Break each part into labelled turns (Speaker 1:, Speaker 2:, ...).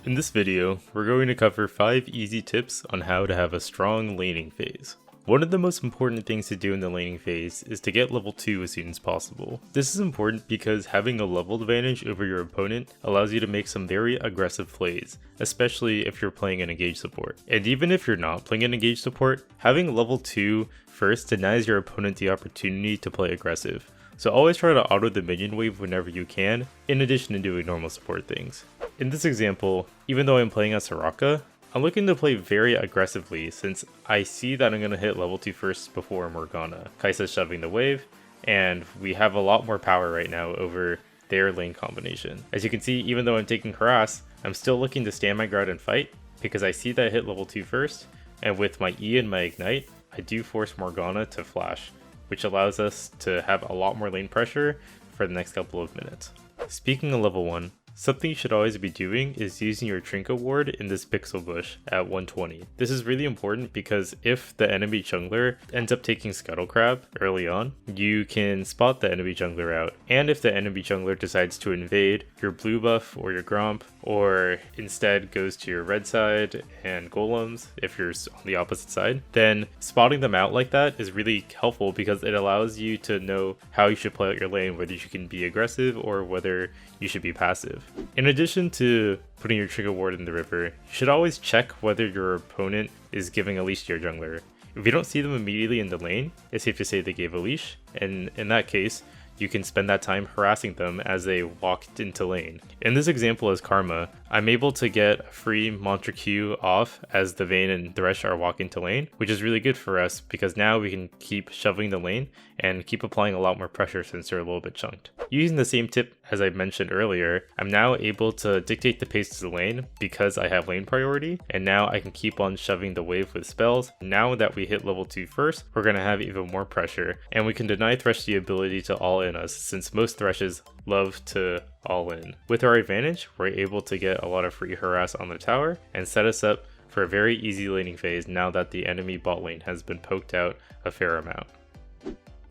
Speaker 1: In this video, we're going to cover 5 easy tips on how to have a strong laning phase. One of the most important things to do in the laning phase is to get level 2 as soon as possible. This is important because having a level advantage over your opponent allows you to make some very aggressive plays, especially if you're playing an engaged support. And even if you're not playing an engaged support, having level 2 first denies your opponent the opportunity to play aggressive. So always try to auto the minion wave whenever you can, in addition to doing normal support things. In this example, even though I'm playing as Soraka, I'm looking to play very aggressively since I see that I'm going to hit level 2 first before Morgana. Kai'Sa's shoving the wave, and we have a lot more power right now over their lane combination. As you can see, even though I'm taking harass, I'm still looking to stand my ground and fight, because I see that I hit level 2 first, and with my E and my ignite, I do force Morgana to flash, which allows us to have a lot more lane pressure for the next couple of minutes. Speaking of level 1, something you should always be doing is using your Trinket ward in this pixel bush at 120. This is really important because if the enemy jungler ends up taking Scuttle Crab early on, you can spot the enemy jungler out. And if the enemy jungler decides to invade your blue buff or your Gromp, or instead goes to your red side and golems if you're on the opposite side, then spotting them out like that is really helpful because it allows you to know how you should play out your lane, whether you can be aggressive or whether you should be passive. In addition to putting your Trinket ward in the river, you should always check whether your opponent is giving a leash to your jungler. If you don't see them immediately in the lane, it's safe to say they gave a leash, and in that case, you can spend that time harassing them as they walked into lane. In this example as Karma, I'm able to get a free Mantra Q off as the Vayne and Thresh are walking to lane, which is really good for us because now we can keep shoving the lane and keep applying a lot more pressure since they're a little bit chunked. Using the same tip as I mentioned earlier, I'm now able to dictate the pace to the lane because I have lane priority, and now I can keep on shoving the wave with spells. Now that we hit level 2 first, we're going to have even more pressure, and we can deny Thresh the ability to all in us since most Threshes love to all in. With our advantage, we're able to get a lot of free harass on the tower and set us up for a very easy laning phase now that the enemy bot lane has been poked out a fair amount.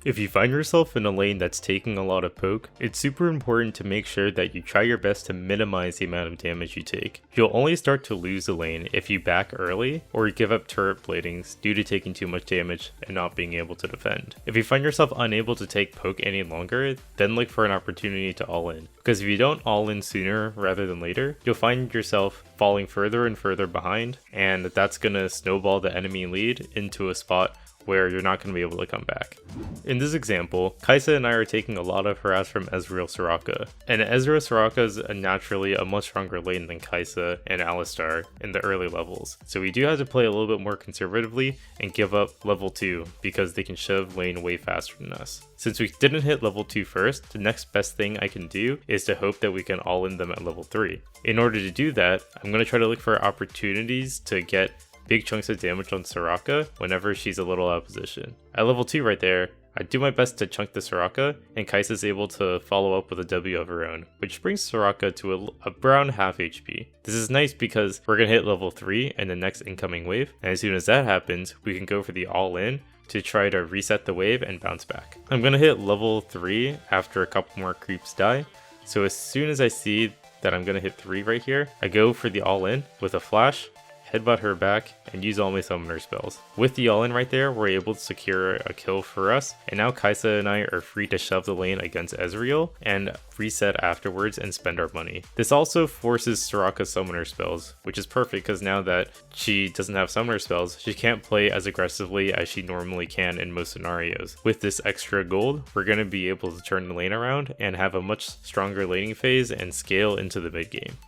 Speaker 1: If you find yourself in a lane that's taking a lot of poke, it's super important to make sure that you try your best to minimize the amount of damage you take. You'll only start to lose the lane if you back early or give up turret bladings due to taking too much damage and not being able to defend. If you find yourself unable to take poke any longer, then look for an opportunity to all in. Because if you don't all in sooner rather than later, you'll find yourself falling further and further behind, and that's going to snowball the enemy lead into a spot where you're not going to be able to come back. In this example, Kai'Sa and I are taking a lot of harass from Ezreal Soraka, and Ezreal Soraka is naturally a much stronger lane than Kai'Sa and Alistar in the early levels, so we do have to play a little bit more conservatively and give up level 2 because they can shove lane way faster than us. Since we didn't hit level 2 first, the next best thing I can do is to hope that we can all in them at level 3. In order to do that, I'm going to try to look for opportunities to get big chunks of damage on Soraka whenever she's a little out of position. At level 2 right there, I do my best to chunk the Soraka, and Kai'Sa is able to follow up with a W of her own, which brings Soraka to around half HP. This is nice because we're going to hit level 3 in the next incoming wave, and as soon as that happens, we can go for the all-in to try to reset the wave and bounce back. I'm going to hit level 3 after a couple more creeps die, so as soon as I see that I'm going to hit 3 right here, I go for the all-in with a flash, headbutt her back, and use all my summoner spells. With the all-in right there, we're able to secure a kill for us, and now Kai'Sa and I are free to shove the lane against Ezreal and reset afterwards and spend our money. This also forces Soraka's summoner spells, which is perfect because now that she doesn't have summoner spells, she can't play as aggressively as she normally can in most scenarios. With this extra gold, we're going to be able to turn the lane around and have a much stronger laning phase and scale into the mid game.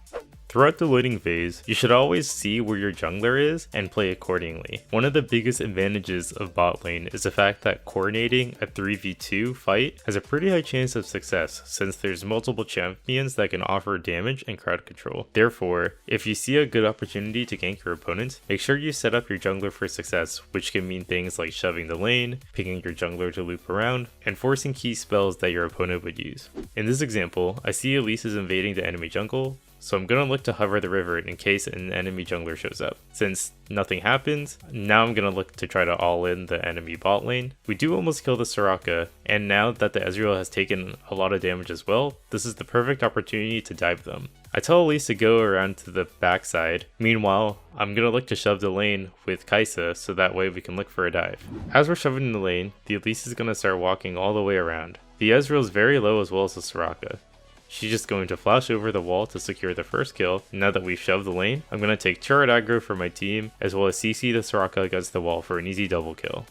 Speaker 1: Throughout the laning phase, you should always see where your jungler is and play accordingly. One of the biggest advantages of bot lane is the fact that coordinating a 3v2 fight has a pretty high chance of success since there's multiple champions that can offer damage and crowd control. Therefore, if you see a good opportunity to gank your opponent, make sure you set up your jungler for success, which can mean things like shoving the lane, picking your jungler to loop around, and forcing key spells that your opponent would use. In this example, I see Elise is invading the enemy jungle, so I'm going to look to hover the river in case an enemy jungler shows up. Since nothing happens, now I'm going to look to try to all in the enemy bot lane. We do almost kill the Soraka, and now that the Ezreal has taken a lot of damage as well, this is the perfect opportunity to dive them. I tell Elise to go around to the backside. Meanwhile, I'm gonna look to shove the lane with Kaisa so that way we can look for a dive. As we're shoving in the lane, the Elise is gonna start walking all the way around. The Ezreal is very low as well as the Soraka. She's just going to flash over the wall to secure the first kill. Now that we've shoved the lane, I'm gonna take turret aggro for my team as well as CC the Soraka against the wall for an easy double kill.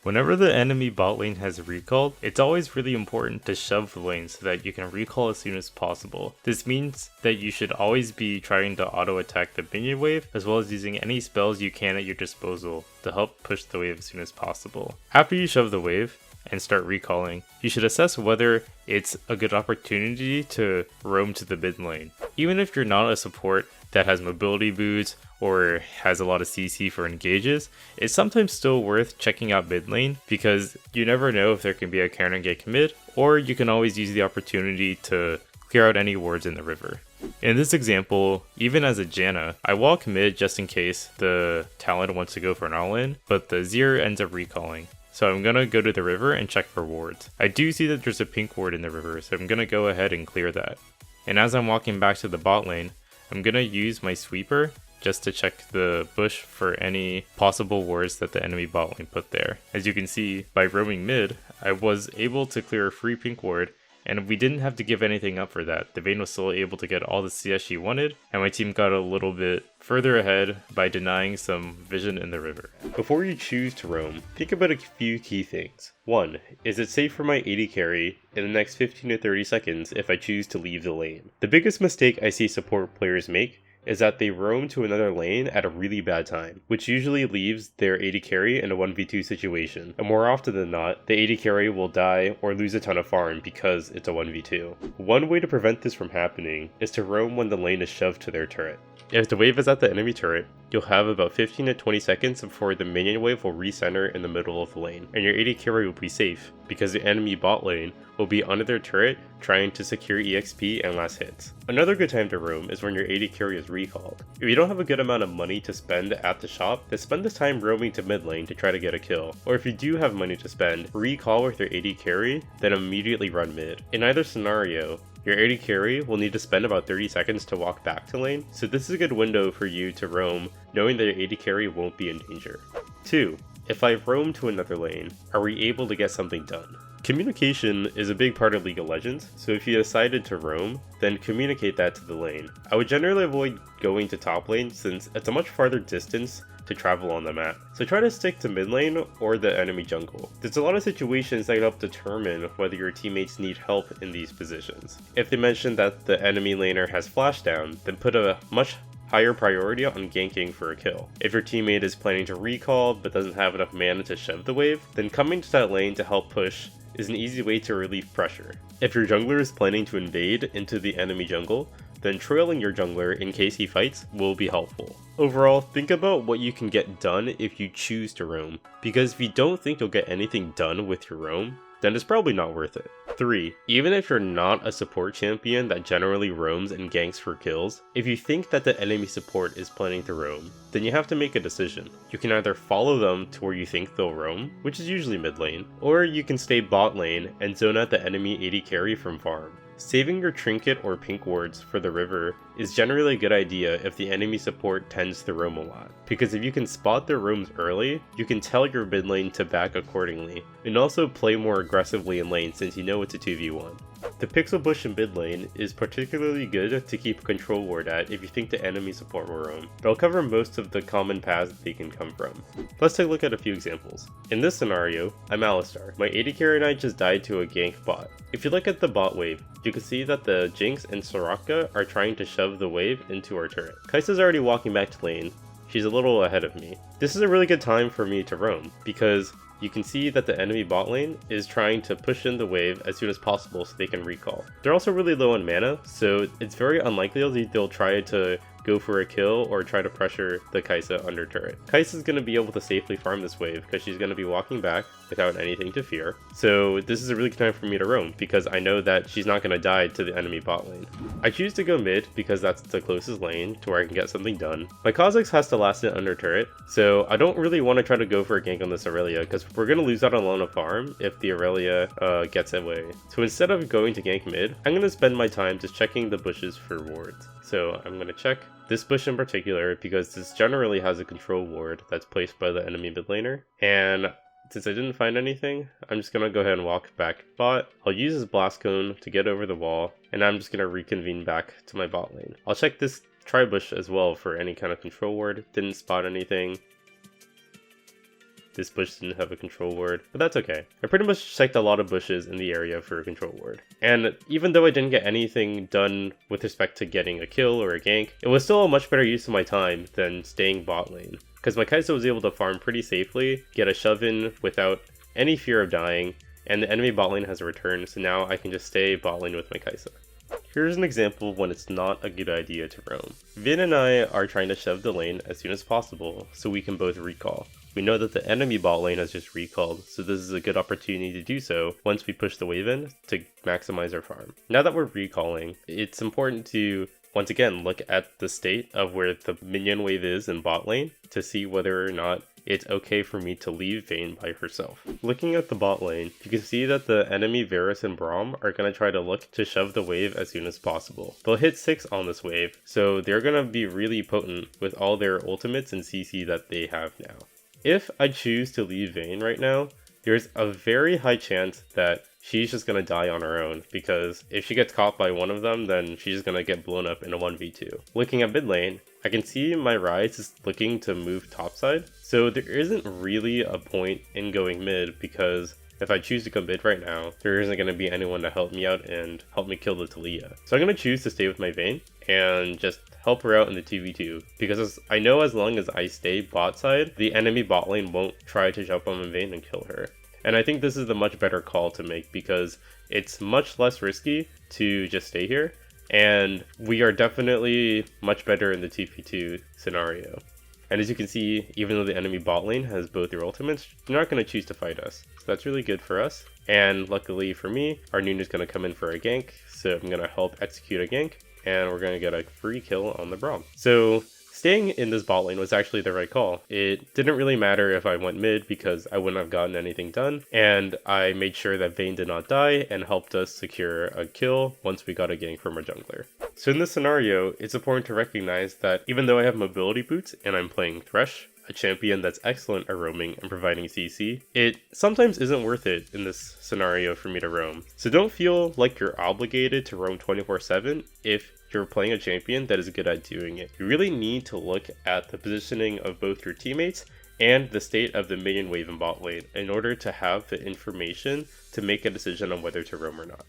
Speaker 1: Whenever the enemy bot lane has recalled, it's always really important to shove the lane so that you can recall as soon as possible. This means that you should always be trying to auto attack the minion wave as well as using any spells you can at your disposal to help push the wave as soon as possible. After you shove the wave and start recalling, you should assess whether it's a good opportunity to roam to the mid lane. Even if you're not a support that has mobility boots or has a lot of CC for engages, it's sometimes still worth checking out mid lane because you never know if there can be a counter gank mid, or you can always use the opportunity to clear out any wards in the river. In this example, even as a Janna, I walk mid just in case the Talon wants to go for an all-in, but the Zir ends up recalling. So I'm gonna go to the river and check for wards. I do see that there's a pink ward in the river, so I'm gonna go ahead and clear that. And as I'm walking back to the bot lane, I'm gonna use my sweeper just to check the bush for any possible wards that the enemy bot lane put there. As you can see, by roaming mid, I was able to clear a free pink ward, and we didn't have to give anything up for that. The Vayne was still able to get all the CS she wanted, and my team got a little bit further ahead by denying some vision in the river. Before you choose to roam, think about a few key things. 1. Is it safe for my AD carry in the next 15 to 30 seconds if I choose to leave the lane? The biggest mistake I see support players make is that they roam to another lane at a really bad time, which usually leaves their AD carry in a 1v2 situation, and more often than not, the AD carry will die or lose a ton of farm because it's a 1v2. One way to prevent this from happening is to roam when the lane is shoved to their turret. If the wave is at the enemy turret, you'll have about 15 to 20 seconds before the minion wave will recenter in the middle of the lane, and your AD carry will be safe, because the enemy bot lane will be under their turret trying to secure EXP and last hits. Another good time to roam is when your AD carry is recalled. If you don't have a good amount of money to spend at the shop, then spend this time roaming to mid lane to try to get a kill. Or if you do have money to spend, recall with your AD carry, then immediately run mid. In either scenario, your AD carry will need to spend about 30 seconds to walk back to lane, so this is a good window for you to roam, knowing that your AD carry won't be in danger. 2. If I roam to another lane, are we able to get something done? Communication is a big part of League of Legends, so if you decided to roam, then communicate that to the lane. I would generally avoid going to top lane since it's a much farther distance to travel on the map, so try to stick to mid lane or the enemy jungle. There's a lot of situations that help determine whether your teammates need help in these positions. If they mention that the enemy laner has flash down, then put a much higher priority on ganking for a kill. If your teammate is planning to recall but doesn't have enough mana to shove the wave, then coming to that lane to help push is an easy way to relieve pressure. If your jungler is planning to invade into the enemy jungle, then trailing your jungler in case he fights will be helpful. Overall, think about what you can get done if you choose to roam, because if you don't think you'll get anything done with your roam, then it's probably not worth it. 3. Even if you're not a support champion that generally roams and ganks for kills, if you think that the enemy support is planning to roam, then you have to make a decision. You can either follow them to where you think they'll roam, which is usually mid lane, or you can stay bot lane and zone out the enemy AD carry from farm. Saving your trinket or pink wards for the river is generally a good idea if the enemy support tends to roam a lot, because if you can spot their roams early, you can tell your mid lane to back accordingly, and also play more aggressively in lane since you know it's a 2v1. The pixel bush in mid lane is particularly good to keep a control ward at if you think the enemy support will roam, but I'll cover most of the common paths they can come from. Let's take a look at a few examples. In this scenario, I'm Alistar. My AD carry knight just died to a gank bot. If you look at the bot wave, you can see that the Jinx and Soraka are trying to shove the wave into our turret. Kai'Sa's already walking back to lane. She's a little ahead of me. This is a really good time for me to roam, because you can see that the enemy bot lane is trying to push in the wave as soon as possible so they can recall. They're also really low on mana, so it's very unlikely they'll try to go go for a kill or try to pressure the Kai'Sa under turret. Kai'Sa's going to be able to safely farm this wave because she's going to be walking back without anything to fear. So this is a really good time for me to roam because I know that she's not going to die to the enemy bot lane. I choose to go mid because that's the closest lane to where I can get something done. My Kha'Zix has to last it under turret, so I don't really want to try to go for a gank on this Aurelia because we're going to lose out on Lona farm if the Aurelia gets away. So instead of going to gank mid, I'm going to spend my time just checking the bushes for wards. So I'm going to check this bush in particular because this generally has a control ward that's placed by the enemy mid laner, and since I didn't find anything, I'm just going to go ahead and walk back bot. I'll use his blast cone to get over the wall, and I'm just going to reconvene back to my bot lane. I'll check this tri-bush as well for any kind of control ward. Didn't spot anything. This bush didn't have a control ward, but that's okay. I pretty much checked a lot of bushes in the area for a control ward. And even though I didn't get anything done with respect to getting a kill or a gank, it was still a much better use of my time than staying bot lane. Because my Kai'Sa was able to farm pretty safely, get a shove in without any fear of dying, and the enemy bot lane has a return, so now I can just stay bot lane with my Kai'Sa. Here's an example of when it's not a good idea to roam. Vin and I are trying to shove the lane as soon as possible so we can both recall. We know that the enemy bot lane has just recalled, so this is a good opportunity to do so once we push the wave in to maximize our farm. Now that we're recalling, it's important to once again look at the state of where the minion wave is in bot lane to see whether or not it's okay for me to leave Vayne by herself. Looking at the bot lane, you can see that the enemy Varus and Braum are going to try to look to shove the wave as soon as possible. They'll hit 6 on this wave, so they're going to be really potent with all their ultimates and CC that they have now. If I choose to leave Vayne right now, there's a very high chance that she's just going to die on her own, because if she gets caught by one of them, then she's just going to get blown up in a 1v2. Looking at mid lane, I can see my Ryze is looking to move topside, so there isn't really a point in going mid, because if I choose to go mid right now, there isn't going to be anyone to help me out and help me kill the Taliyah. So I'm going to choose to stay with my Vayne and just help her out in the 2v2, because I know as long as I stay bot side, the enemy bot lane won't try to jump on my Vayne and kill her. And I think this is the much better call to make because it's much less risky to just stay here, and we are definitely much better in the 2v2 scenario. And as you can see, even though the enemy bot lane has both their ultimates, they're not going to choose to fight us. So that's really good for us. And luckily for me, our Nuna's going to come in for a gank, so I'm going to help execute a gank, and we're going to get a free kill on the Braum. So staying in this bot lane was actually the right call. It didn't really matter if I went mid because I wouldn't have gotten anything done, and I made sure that Vayne did not die and helped us secure a kill once we got a gank from our jungler. So in this scenario, it's important to recognize that even though I have mobility boots and I'm playing Thresh, a champion that's excellent at roaming and providing CC, it sometimes isn't worth it in this scenario for me to roam. So don't feel like you're obligated to roam 24/7 if you're playing a champion that is good at doing it. You really need to look at the positioning of both your teammates and the state of the minion wave and bot lane in order to have the information to make a decision on whether to roam or not.